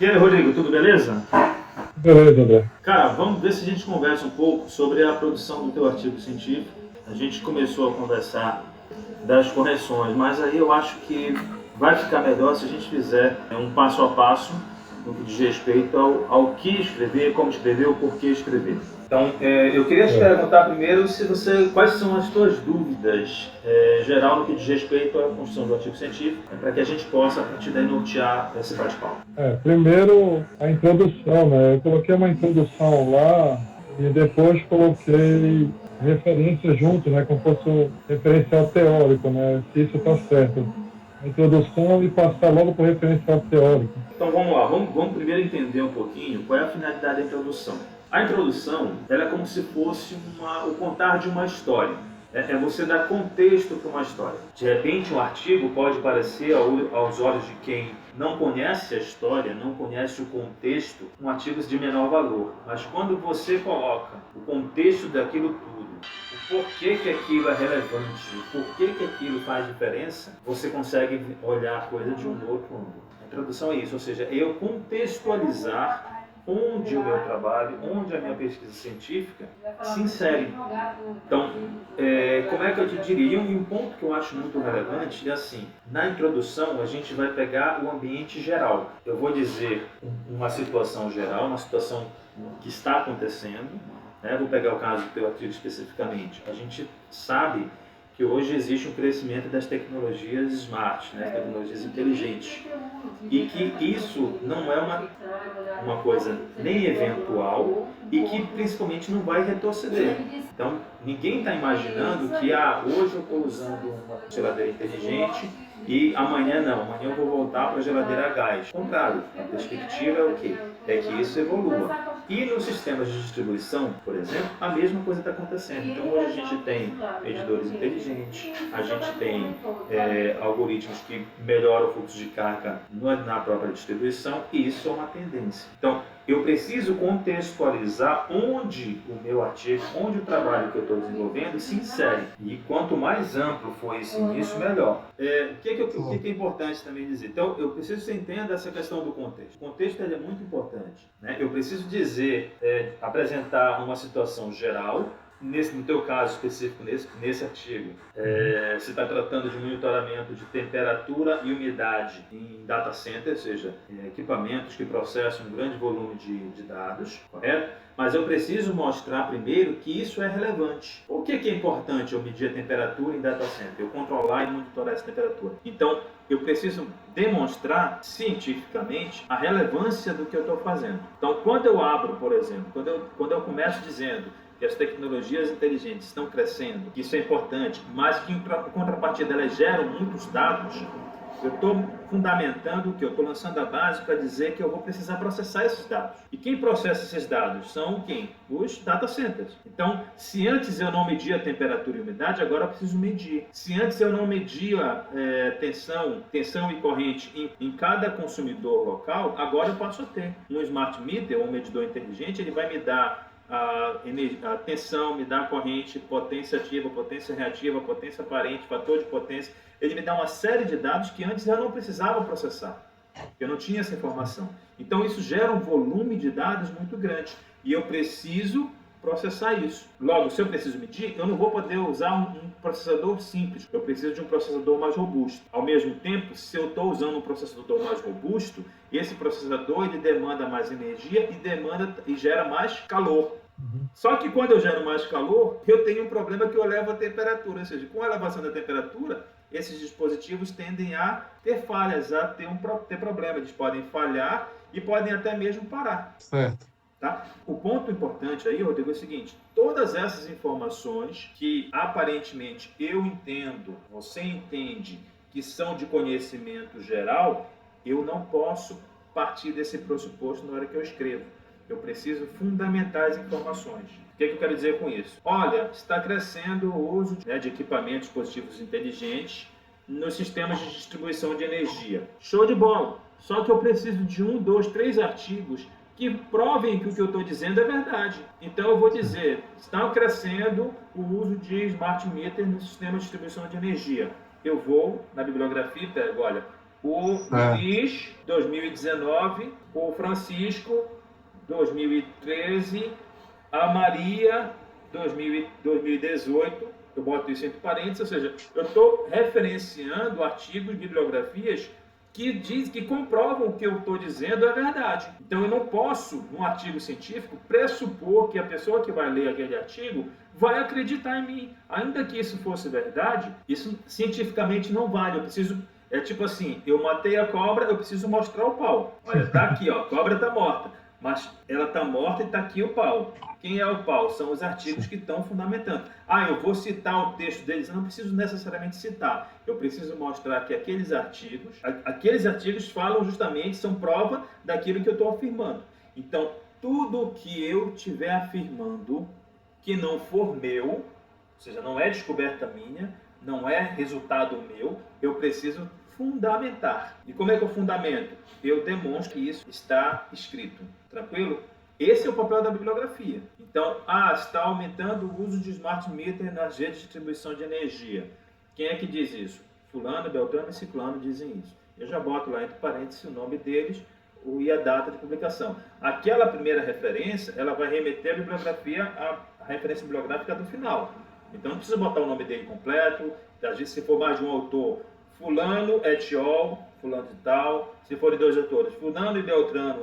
E aí, Rodrigo, tudo beleza? Beleza, André. Cara, vamos ver se a gente conversa um pouco sobre a produção do teu artigo científico. A gente começou a conversar das correções, mas aí eu acho que vai ficar melhor se a gente fizer um passo a passo no que diz respeito ao que escrever, como escrever, o porquê escrever. Então, eu queria te perguntar primeiro quais são as tuas dúvidas geral no que diz respeito à construção do artigo científico, para que a gente possa, a partir daí, nortear esse bate-papo. Primeiro a introdução, né? Eu coloquei uma introdução lá e depois coloquei referência junto, né? Como fosse um referencial teórico, né? Se isso está certo. A introdução e passar logo para o referencial teórico. Então vamos lá, vamos primeiro entender um pouquinho qual é a finalidade da introdução. A introdução ela é como se fosse o contar de uma história. É você dar contexto para uma história. De repente, um artigo pode parecer, aos olhos de quem não conhece a história, não conhece o contexto, um artigo de menor valor. Mas quando você coloca o contexto daquilo tudo, o porquê que aquilo é relevante, o porquê que aquilo faz diferença, você consegue olhar a coisa de um outro ângulo. A introdução é isso, ou seja, eu contextualizar onde o meu trabalho, onde a minha pesquisa científica se insere. Então, como é que eu te diria? E um ponto que eu acho muito relevante é assim, na introdução a gente vai pegar o ambiente geral. Eu vou dizer uma situação geral, uma situação que está acontecendo, né? Vou pegar o caso do teu artigo especificamente. A gente sabe que hoje existe um crescimento das tecnologias smart, né? Tecnologias inteligentes. E que isso não é uma coisa nem eventual e que principalmente não vai retroceder. Então, ninguém está imaginando que hoje eu estou usando uma geladeira inteligente e amanhã não, amanhã eu vou voltar para a geladeira a gás. Ao contrário, a perspectiva é o quê? É que isso evolua. E nos sistemas de distribuição, por exemplo, a mesma coisa está acontecendo. Então hoje a gente tem medidores inteligentes, a gente tem algoritmos que melhoram o fluxo de carga na própria distribuição, e isso é uma tendência. Então, eu preciso contextualizar onde o meu artigo, onde o trabalho que eu estou desenvolvendo se insere. E quanto mais amplo for esse início, melhor. O que é importante também dizer? Então, eu preciso que você entenda essa questão do contexto. O contexto é muito importante, né? Eu preciso dizer, apresentar uma situação geral. No teu caso específico, nesse artigo, se está tratando de monitoramento de temperatura e umidade em data center, ou seja, equipamentos que processam um grande volume de dados, correto? Mas eu preciso mostrar primeiro que isso é relevante. O que é importante eu medir a temperatura em data center? Eu controlar e monitorar essa temperatura. Então, eu preciso demonstrar cientificamente a relevância do que eu estou fazendo. Então, quando eu abro, por exemplo, quando eu começo dizendo que as tecnologias inteligentes estão crescendo, que isso é importante, mas que em contrapartida elas geram muitos dados, eu estou fundamentando o que? Eu estou lançando a base para dizer que eu vou precisar processar esses dados. E quem processa esses dados são quem? Os data centers. Então, se antes eu não media a temperatura e umidade, agora eu preciso medir. Se antes eu não media tensão e corrente em cada consumidor local, agora eu passo a ter. Um smart meter, ou um medidor inteligente, ele vai me dar a tensão, me dá a corrente, potência ativa, potência reativa, potência aparente, fator de potência. Ele me dá uma série de dados que antes eu não precisava processar. Eu não tinha essa informação. Então isso gera um volume de dados muito grande e eu preciso processar isso. Logo, se eu preciso medir, eu não vou poder usar um processador simples. Eu preciso de um processador mais robusto. Ao mesmo tempo, se eu estou usando um processador mais robusto, esse processador ele demanda mais energia e gera mais calor. Só que quando eu gero mais calor, eu tenho um problema que eu elevo a temperatura. Ou seja, com a elevação da temperatura, esses dispositivos tendem a ter falhas, a ter problema. Eles podem falhar e podem até mesmo parar. Certo. Tá? O ponto importante aí, Rodrigo, é o seguinte: todas essas informações que aparentemente eu entendo, você entende, que são de conhecimento geral, eu não posso partir desse pressuposto na hora que eu escrevo. Eu preciso fundamentar as informações. O que eu quero dizer com isso? Olha, está crescendo o uso de equipamentos dispositivos inteligentes nos sistemas de distribuição de energia. Show de bola! Só que eu preciso de 1, 2, 3 artigos que provem que o que eu estou dizendo é verdade. Então eu vou dizer, está crescendo o uso de smart meter no sistema de distribuição de energia. Eu vou na bibliografia e pego, olha, o Luiz, 2019, o Francisco, 2013, a Maria, 2018, eu boto isso entre parênteses, ou seja, eu estou referenciando artigos, bibliografias que comprovam o que eu estou dizendo é verdade. Então eu não posso, num artigo científico, pressupor que a pessoa que vai ler aquele artigo vai acreditar em mim. Ainda que isso fosse verdade, isso cientificamente não vale. Eu preciso, é tipo assim, eu matei a cobra, eu preciso mostrar o pau. Olha, tá aqui, ó, a cobra tá morta, mas ela tá morta e tá aqui o pau. Quem é o pau? São os artigos que estão fundamentando. Ah, eu vou citar o texto deles, eu não preciso necessariamente citar. Eu preciso mostrar que aqueles artigos falam justamente, são prova daquilo que eu estou afirmando. Então, tudo que eu estiver afirmando que não for meu, ou seja, não é descoberta minha, não é resultado meu, eu preciso fundamentar. E como é que eu fundamento? Eu demonstro que isso está escrito. Tranquilo? Esse é o papel da bibliografia. Então, está aumentando o uso de smart meter nas redes de distribuição de energia. Quem é que diz isso? Fulano, Beltrano e Ciclano dizem isso. Eu já boto lá entre parênteses o nome deles e a data de publicação. Aquela primeira referência, ela vai remeter a bibliografia, a referência bibliográfica do final. Então, não precisa botar o nome dele completo. Às vezes, se for mais de um autor, Fulano et al., Fulano de tal. Se forem dois autores, Fulano e Beltrano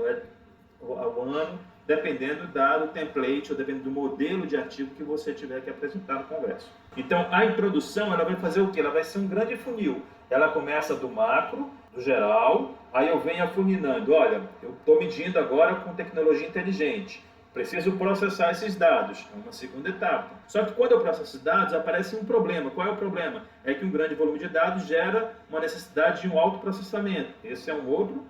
ao ano, dependendo do template ou dependendo do modelo de artigo que você tiver que apresentar no congresso. Então, a introdução, ela vai fazer o quê? Ela vai ser um grande funil. Ela começa do macro, do geral, aí eu venho afunilando. Olha, eu estou medindo agora com tecnologia inteligente. Preciso processar esses dados. É uma segunda etapa. Só que quando eu processo dados, aparece um problema. Qual é o problema? É que um grande volume de dados gera uma necessidade de um alto processamento. Esse é um outro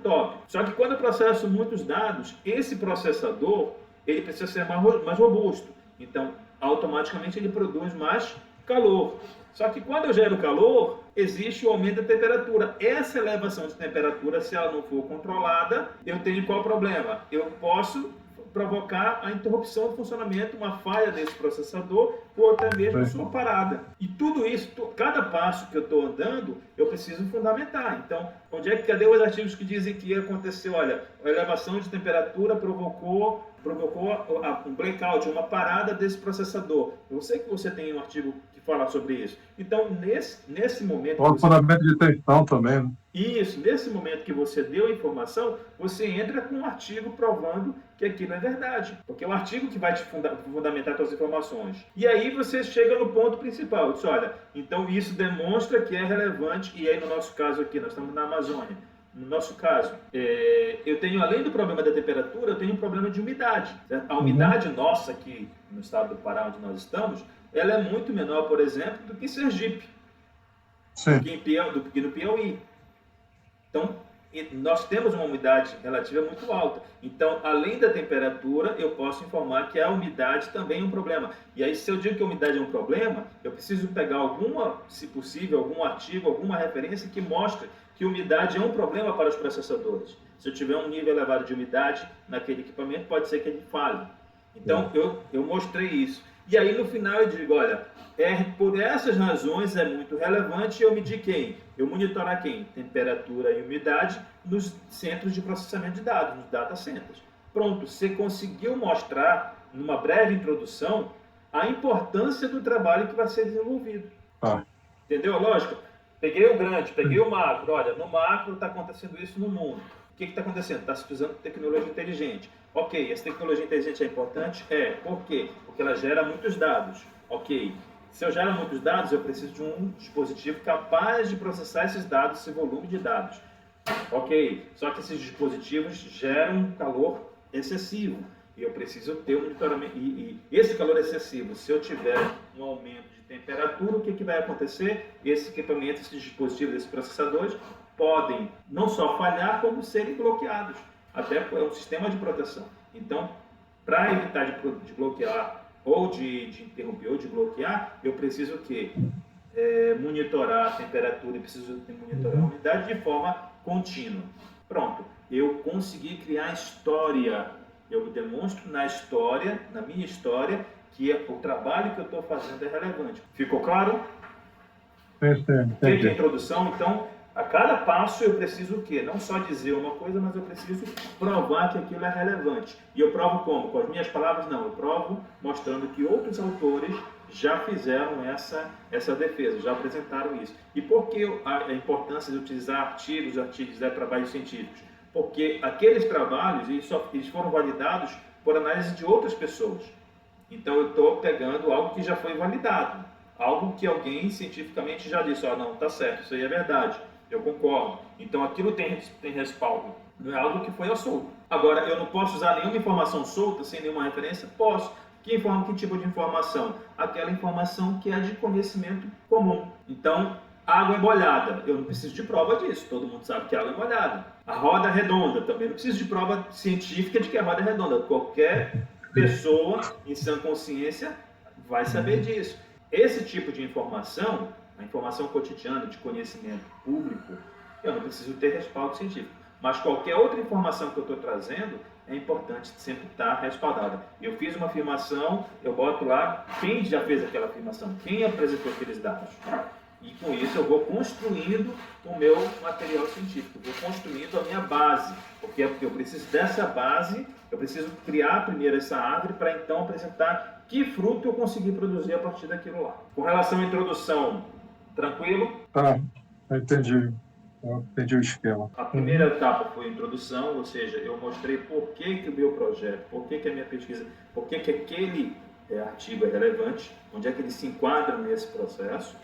tópico. Só que quando eu processo muitos dados, esse processador ele precisa ser mais robusto. Então, automaticamente ele produz mais calor. Só que quando eu gero calor, existe o aumento da temperatura. Essa elevação de temperatura, se ela não for controlada, eu tenho qual problema? Eu posso provocar a interrupção do funcionamento, uma falha desse processador ou até mesmo sua parada. E tudo isso, cada passo que eu estou andando, eu preciso fundamentar. Então, cadê os artigos que dizem que aconteceu? Olha, a elevação de temperatura provocou um blackout, uma parada desse processador. Eu sei que você tem um artigo que fala sobre isso. Então, nesse momento... O fundamento de tensão também, né? Isso, nesse momento que você deu a informação, você entra com um artigo provando que aquilo é verdade. Porque é o artigo que vai te fundamentar as suas informações. E aí você chega no ponto principal. Diz, olha, então isso demonstra que é relevante, e aí no nosso caso aqui, nós estamos na Amazônia. No nosso caso, eu tenho, além do problema da temperatura, eu tenho um problema de umidade. Certo? A umidade nossa aqui no estado do Pará, onde nós estamos, ela é muito menor, por exemplo, do que Sergipe. Sim. Do que no Piauí. Então, nós temos uma umidade relativa muito alta. Então, além da temperatura, eu posso informar que a umidade também é um problema. E aí, se eu digo que a umidade é um problema, eu preciso pegar se possível, algum artigo, alguma referência que mostre que umidade é um problema para os processadores. Se eu tiver um nível elevado de umidade naquele equipamento, pode ser que ele falhe. Então, eu mostrei isso. E aí, no final, eu digo, olha, por essas razões é muito relevante eu medir quem? Eu monitorar quem? Temperatura e umidade nos centros de processamento de dados, nos data centers. Pronto, você conseguiu mostrar, numa breve introdução, a importância do trabalho que vai ser desenvolvido. Entendeu a lógica? Peguei o grande, peguei o macro. Olha, no macro está acontecendo isso no mundo. O que está acontecendo? Está se utilizando tecnologia inteligente. Ok, essa tecnologia inteligente é importante? Por quê? Porque ela gera muitos dados. Ok, se eu gero muitos dados, eu preciso de um dispositivo capaz de processar esses dados, esse volume de dados. Ok, só que esses dispositivos geram calor excessivo. E eu preciso ter um monitoramento. E esse calor excessivo, se eu tiver um aumento de temperatura, o que vai acontecer? Esse equipamento, esses dispositivos, esses processadores, podem não só falhar, como serem bloqueados. Até é um sistema de proteção. Então, para evitar de bloquear, ou de interromper, ou de bloquear, eu preciso o quê? Monitorar a temperatura e preciso monitorar a umidade de forma contínua. Pronto, eu consegui criar história. Eu demonstro na minha história, que o trabalho que eu estou fazendo é relevante. Ficou claro? Sim. Feita a introdução, então, A cada passo eu preciso o quê? Não só dizer uma coisa, mas eu preciso provar que aquilo é relevante. E eu provo como? Com as minhas palavras? Não, eu provo mostrando que outros autores já fizeram essa defesa, já apresentaram isso. E por que a importância de utilizar artigos trabalhos científicos? Porque aqueles trabalhos eles foram validados por análise de outras pessoas. Então eu estou pegando algo que já foi validado, algo que alguém cientificamente já disse, não, está certo, isso aí é verdade, eu concordo. Então aquilo tem respaldo, não é algo que foi ao solto. Agora, eu não posso usar nenhuma informação solta, sem nenhuma referência? Posso. Que tipo de informação? Aquela informação que é de conhecimento comum. Então, água embolhada, eu não preciso de prova disso, todo mundo sabe que água é embolhada. A roda redonda, também não preciso de prova científica de que a roda é redonda. Qualquer pessoa em sã consciência vai saber disso. Esse tipo de informação, a informação cotidiana de conhecimento público, eu não preciso ter respaldo científico. Mas qualquer outra informação que eu estou trazendo, é importante sempre estar respaldada. Eu fiz uma afirmação, eu boto lá quem já fez aquela afirmação, quem apresentou aqueles dados. E com isso eu vou construindo o meu material científico, vou construindo a minha base, porque eu preciso dessa base, eu preciso criar primeiro essa árvore para então apresentar que fruto eu consegui produzir a partir daquilo lá. Com relação à introdução, tranquilo? Tá, entendi. Eu entendi o esquema. A primeira etapa foi a introdução, ou seja, eu mostrei por que o meu projeto, por que a minha pesquisa, por que aquele artigo é relevante, onde é que ele se enquadra nesse processo.